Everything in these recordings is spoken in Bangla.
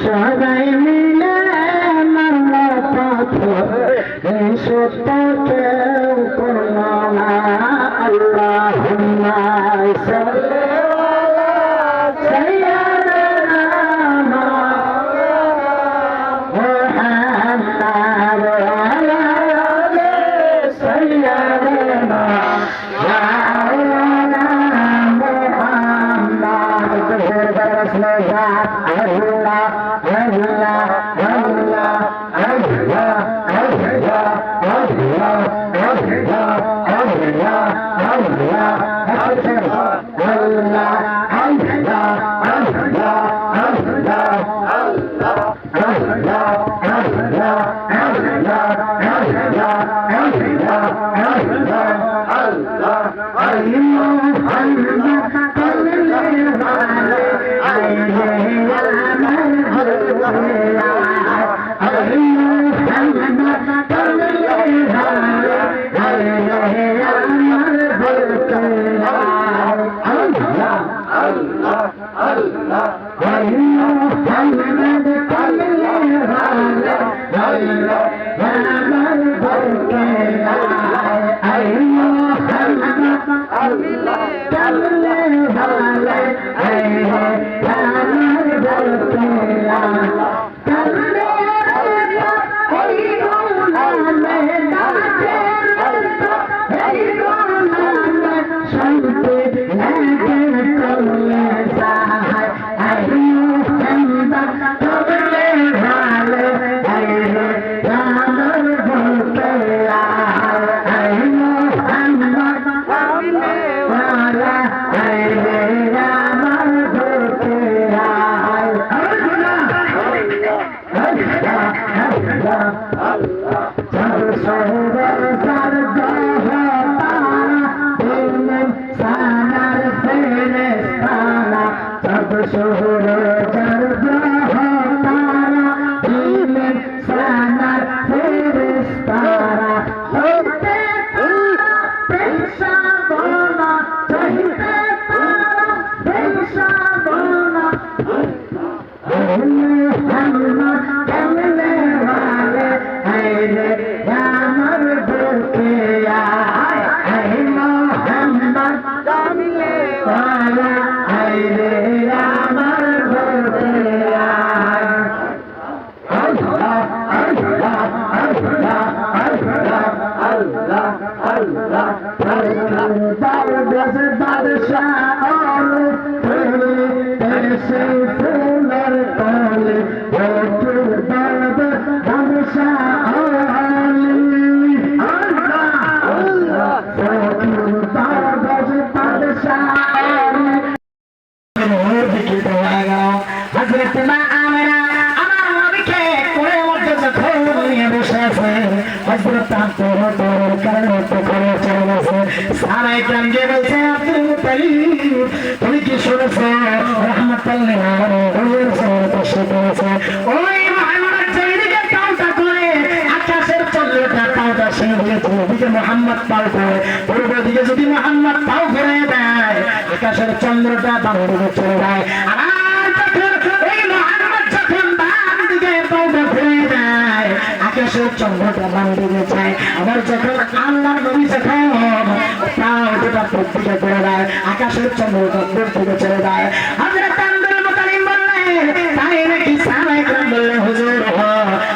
সবাই মিলে মারল পাথর সত্য কেউ করল না আল্লাহুম্মা সাল্লি আলা সাইয়্যিদিনা মুহাম্মাদ ওয়া আলা আলি সাইয়্যিদিনা মাওলানা মুহাম্মাদ জোহর বরসনা আল্লাহ আল্লাহ আল্লাহ আল্লাহ আল্লাহ আল্লাহ আল্লাহ আল্লাহ আল্লাহ আল্লাহ তুমি কি শুনেছো রহমতুল্লাহ আকাশের চন্দ্রটা পাওটা সেদিকে মোহাম্মদ পাও করে পূর্ব দিকে যদি মোহাম্মদ পাও করে দেয় আকাশের চন্দ্রটা বাম দিকে চলে যায় আকাশের চন্দ্রটা বাম দিকে যায় আবার যখন আল্লাহ নবী যখন পাও দুটা প্রত্যেকে করে দেয় আকাশের চন্দ্রটা দূর থেকে চলে যায় হযরত আব্দুল মুতালিব বললেন তাই নাকি সাহাবায়ে কেরাম বললেন হুজুর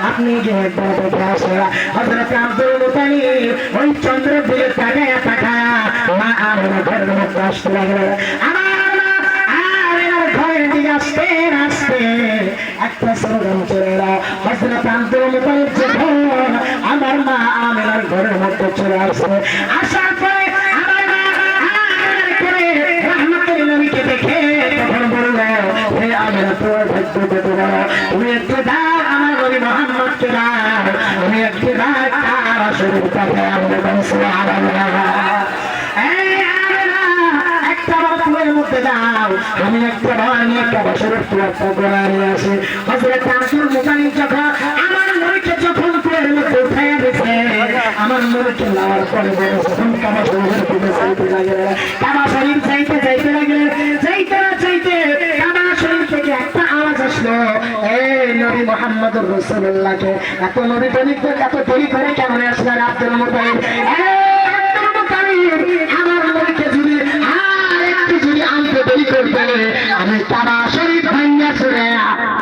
আপনি গিয়ে দেখে আসেন হযরত আব্দুল মুতালিব ওই চন্দ্রের দিকে তাকায়া তাকায়া মা আমিনার ঘরের মধ্যে আসতে লাগলেন ঘরের দিকে আসতে আসতে একটা স্লোগান চলে এলো হযরত আব্দুল মুতালিব যখন আমার মা আমিনার ঘরের মধ্যে চলে আসছে আসার পরে আমার মা আমিনার ঘরে রহমতের নবীকে দেখে তখন বলল হে আমিনা তোমার ভাগ্য কত বড় তুমি একটু দাও আমার নবী মুহাম্মদকে দাও তুমি একটু দাও তার শরীর থেকে আমাদের সুবহানাল্লাহ আমি একটা বাড়ি একটা বছরের একটা করে নিয়ে আসি হযরত আব্দুল মুতালিব যখন আমার নবীকে যখন কোলের মধ্যে উঠাইয়া দিছে আমার নবীকে নেওয়ার পরে যখন কাবা শরীফের দিকে যাইতে লাগলেন কাবা শরীফ যাইতে যাইতে লাগলেন যাইতে যাইতে কাবা শরীফ থেকে একটা আওয়াজ আসলো এই নবী মুহাম্মদুর রাসূলুল্লাহকে এত নবী এত দেরি করে কেন আসলেন আব্দুল মুতালিব আব্দুল মুতালিব আমার নবীকে যদি আর একটু যদি আনতে দেরি করতে আমি কাবা শরীফ ভাঙিয়া ছুড়ে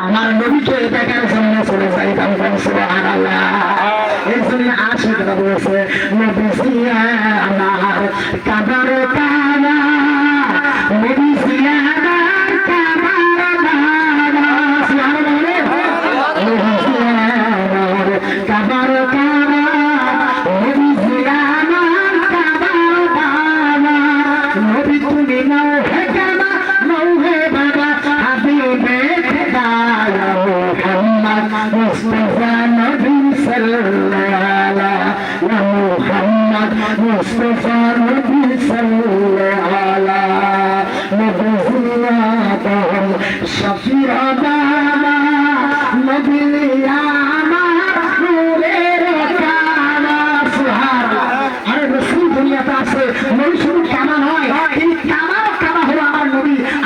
আমার নবীকে দেখার জন্য চলে যাইতাম সুবহানাল্লাহ এই জন্য আশিকরা বলছে নবী আমার কাবার কাবা নবী আমার কাবার কাবা সুবহানাল্লাহ কাবার কাবা নবী আমার কাবার কাবা নবী তুমি নাও হে কাবা নাও হে বাবা হাবিবে খোদা মুহাম্মদ মুস্তাফা নবী সাল্লাল্লাহু আলাইহি মুহাম্মদ মুস্তাফা নবী সাল্লাল্লাহু আলাইহি নবী জিয়াদাম শফিরা বাবা নবী আমার নূরের কাবা সুবহানাল্লাহ আরে রাসূল দুনিয়াতে আছে নবী শুধু কাবা নয় তিনি কাবার কাবা হলো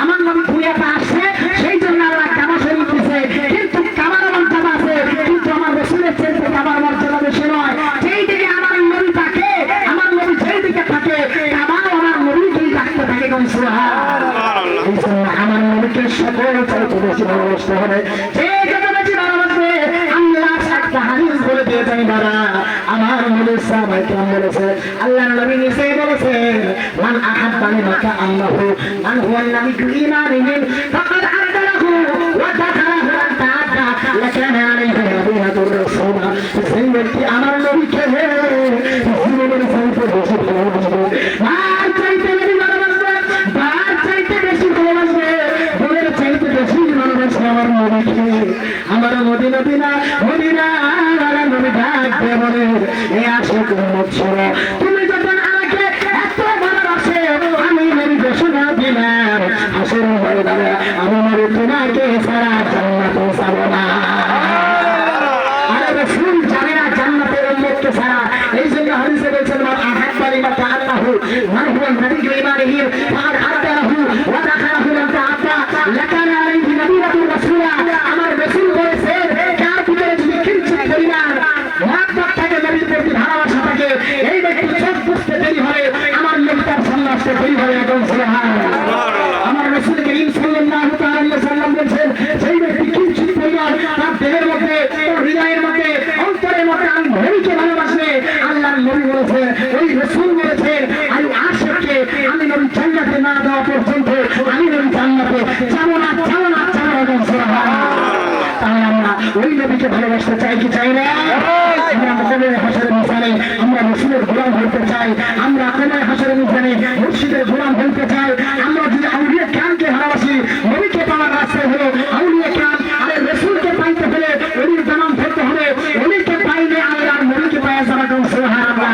আমার নবী দুনিয়াতে আসছে সেই জন্য আল্লাহ কাবা শরীফ দিয়েছে কিন্তু কাবার মর্যাদা আছে কিন্তু আমার রাসূলের চেয়ে কাবার মর্যাদা বেশি নয় যেই দিকে আমার নবী থাকে আমার নবী যেই দিকে থাকে কাবাও আমার নবীকেই রাখতে থাকে কোন সুবহানাল্লাহ এই জন্য আমার নবীকে সকল চাইতে বেশি ভালোবাসতে হবে যে যত বেশি ভালোবাসবে আল্লাহ একটা হাদিস বলে দিয়ে যাই বাবা আমার নবী সাহাবায়ে কেরাম বলেছে আল্লাহর নবী নিজেই বলেছেন মান আহাব্বা লিমাকা আল্লাহু মান হুয়া নাবিয়্যু ঈমানিহি ফাকাদ আরদাহু ওয়া দাখালাহু তাআলা লাকানা আলাইহি রাবিয়াতুর রাসূল সেই ব্যক্তি আমার নবীকে জীবনের চাইতে বেশি ভালোবাসবে আর চাইতে বেশি ভালোবাসবে আর চাইতে বেশি ভালোবাসবে বলের চাইতে বেশি ভালোবাসবে আমার নবীকে আমার মদিনা মদিনা নবী ডাক দিয়ে বলে এ আশিক উম্মত শোনো তুমি যখন আমাকে এত ভালোবাসো আমি নবী ঘোষণা দিলাম হাসরের ময়দানে আমি নবী তোমাকে ছাড়া জান্নাতে যাব না আরে রাসূল জানে না জান্নাতের উম্মতকে ছাড়া এই জন্য হাদিসে বলেছেন মান আহাব্বা লিমাকা আল্লাহু মান হুয়া নাবিয়্যু ঈমানিহি ফাকাদ আরদাহু ওয়া দাখালাহু তাআলা লাকানা আলাইহি নাবিয়্যুর রাসূল আমার রাসূল বলেছেন কার ভিতরে যদি কিঞ্চিত পরিমাণ মহব্বত থাকে নবীর প্রতি ভালোবাসা থাকে এই ব্যক্তি চোখ বুঝতে দেরি হয় আমার নবী তার সামনে আসতে দেরি হয় এখন সুবহানাল্লাহ আমার রাসূল করিম সাল্লাল্লাহু আলাইহি ওয়াসাল্লাম বলেছেন সেই ব্যক্তি কিঞ্চিত পরিমাণ তার দেহের মধ্যে তার হৃদয়ের মধ্যে অন্তরের মধ্যে আমি নবীকে ভালোবাসে আল্লাহর নবী বলেছে ওই রাসূল বলেছেন আমি আশিককে আমি নবী জান্নাতে না দেওয়া পর্যন্ত আমি নবী জান্নাতে যাব না এখন সুবহানাল্লাহ তাহলে আমরা ওই নবীকে ভালোবাসতে চাই কি চাই না আমরা কবরে হাসরের মিজানে আমরা রাসূলের গোলাম হতে চাই আমরা কবরে হাসরের মিজানে মুর্শিদের গোলাম হতে চাই আমরা যদি আউলিয়া কেরামকে ভালোবাসি নবীকে পাওয়ার রাস্তায় হলো আউলিয়া কেরাম আরে রাসূলকে পাইতে হলে ওলির জামান ধরতে হবে ওলিকে পাইলে আল্লাহর নবীকে পাওয়া যাবে কোন সুবহানাল্লাহ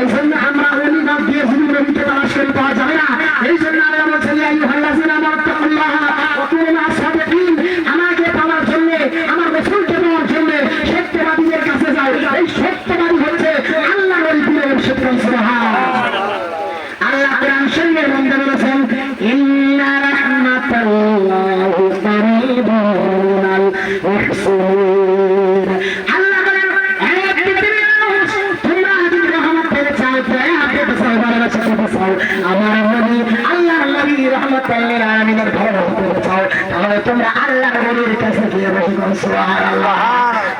এই জন্য আমরা ওলি নাম দিয়ে যদি নবীকে তালাশ করে পাওয়া যাবে না এই জন্য আমরা বলছি ইয়া আইয়ুহাল্লাযিনা আমানু তাকুল্লাহ ওয়া কুনু মা'আস সাদিকিন আমাকে পাওয়ার জন্য আমার রাসূলকে পাওয়ার জন্য সত্যবাদীদের কাছে যাও এই সত্যবাদী হচ্ছে আল্লাহর ওলি পীরের সত্য সুবহানাল্লাহ আল্লাহ কোরআন শরীফের মধ্যে বলেছেন ইন্না রাহমাতাল্লাহি কারীবুন মিনাল মুহসিনিন আল্লাহ বলেন হে পৃথিবীর মানুষ তোমরা যদি রহমত পেতে চাও দয়া পেতে চাও ভালোবাসা পেতে চাও আমার নবী আল্লাহর নবী রহমাতুল লিল আলামিনের ভালোবাসা পেতে চাও তাহলে তোমরা আল্লাহর ওলির কাছে গিয়ে বসে সুবহানাল্লাহ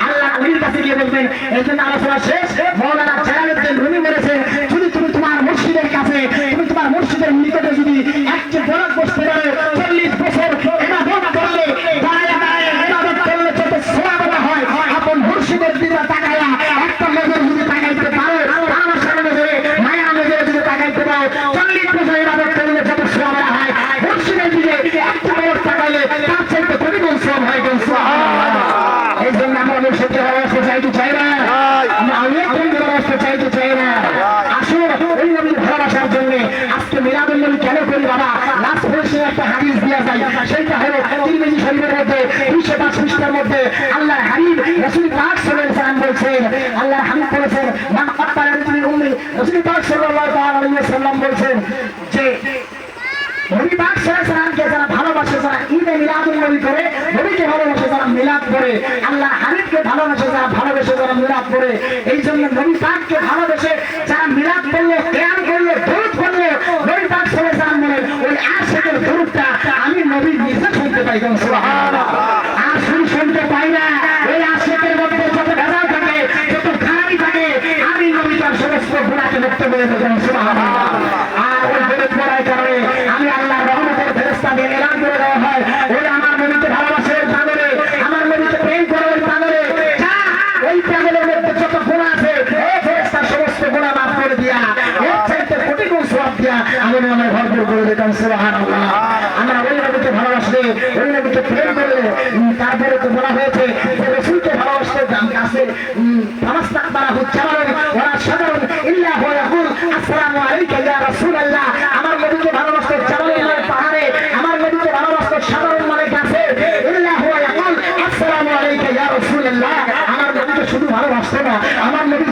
আল্লাহ ওলির কাছে গিয়ে বলবেন এই জন্য আলোচনা শেষ মাওলানা জালালউদ্দিন রুমি বলেছেন যদি তুমি তোমার মুর্শিদের কাছে তুমি তোমার মুর্শিদের নিকটে যদি একটি বরক বসতে পারো 40 বছর ইবাদত করলে দাঁড়ায় দাঁড়ায় ইবাদত করলে যত সওয়াব হয় আপন মুর্শিদের দিকে তাকায়া একটা নজর যদি তাকাইতে পারো আমার সামনে ধরে মায়া নজরে যদি তাকাইতে পারো 40 বছর ইবাদত করলে যত সওয়াব হয় মুর্শিদের দিকে একটা নজর তাকাইলে তার চাইতে কোটি গুণ সওয়াব হয় কোন সুবহানাল্লাহ এই জন্য আমরা মুর্শিদকে ভালোবাসতে চাই কি চাই না আমরা আউলিয়া কেরামকে পাই, সেইটা হলো তিরমিজি শরীফের মধ্যে 205 পৃষ্ঠার মধ্যে আল্লাহর হাবিব রাসূল পাক সাল্লাল্লাহু আলাইহি ওয়াসাল্লাম বলছেন, আল্লাহর হাবিব বলেছেন, মান কাব্বারা বিল উম্মি, রাসূল পাক সাল্লাল্লাহু আলাইহি ওয়াসাল্লাম বলছেন যে নবী পাক সাল্লাল্লাহু আলাইহি ওয়াসাল্লামকে যারা ভালোবাসে, যারা ঈদে মিলাদুন নবী করে, নবীকে ভালোবাসে যারা মিলাদ করে, আল্লাহ হাবিবকে ভালোবাসে যারা ভালোবাসে যারা মিলাদ করে, এই জন্য নবী পাককে ভালোবেসে যারা মিলাদ করলে, কিয়াম করলে, দরুদ পড়লে, নবী পাক সাল্লাল্লাহু আলাইহি ওয়াসাল্লাম বলেন ওই আশিকের দরুদটা আমি নবী নিজে শুনতে পাই। সুবহানাল্লাহ। আর শুনতে পাই না, ওই আশিকের মধ্যে যত ভেজাল থাকে, যত খারাপি থাকে, আমি নবী তার সমস্ত গুনাহকে মুক্ত করে দেন। সুবহানাল্লাহ। আর ওই দরুদ পড়ার কারণে আমি আল্লাহর রহমতের ফেরেশতা দিয়ে এলান করে দেওয়া হয়, ওই আমার নবীকে ভালোবাসে ওই পাগলে, আমার নবীকে প্রেম করে ওই পাগলে, যা ওই পাগলের মধ্যে যত গুনাহ আছে এই ফেরেশতা সমস্ত গুনাহ মাফ করে দিয়া এর চাইতে কোটি গুণ সওয়াব দিয়া আমি নামে ভরপুর করে দিতাম। সুবহানাল্লাহ। আমরা ওই নবীকে ভালোবাসলে, ওই নবীকে প্রেম করলে, তারপরে তো বলা হয়েছে যে রাসূলকে ভালোবাসলে কাছে ফামাস্তাকবারাহু জামালুন ওয়া শাজারুন ইল্লা হুয়া ইয়াকুল আসসালামু আলাইকা ইয়া রাসূলুল্লাহ। আমার নবীকে ভালোবাসতে জামালুন মানে পাহাড়ে, আমার নবীকে ভালোবাসতে শাজারুন মানে গাছে, ইল্লা হুয়া ইয়াকুল আসসালামু আলাইকা ইয়া রাসূলুল্লাহ। আমার নবীকে শুধু ভালোবাসতো না, আমার নবী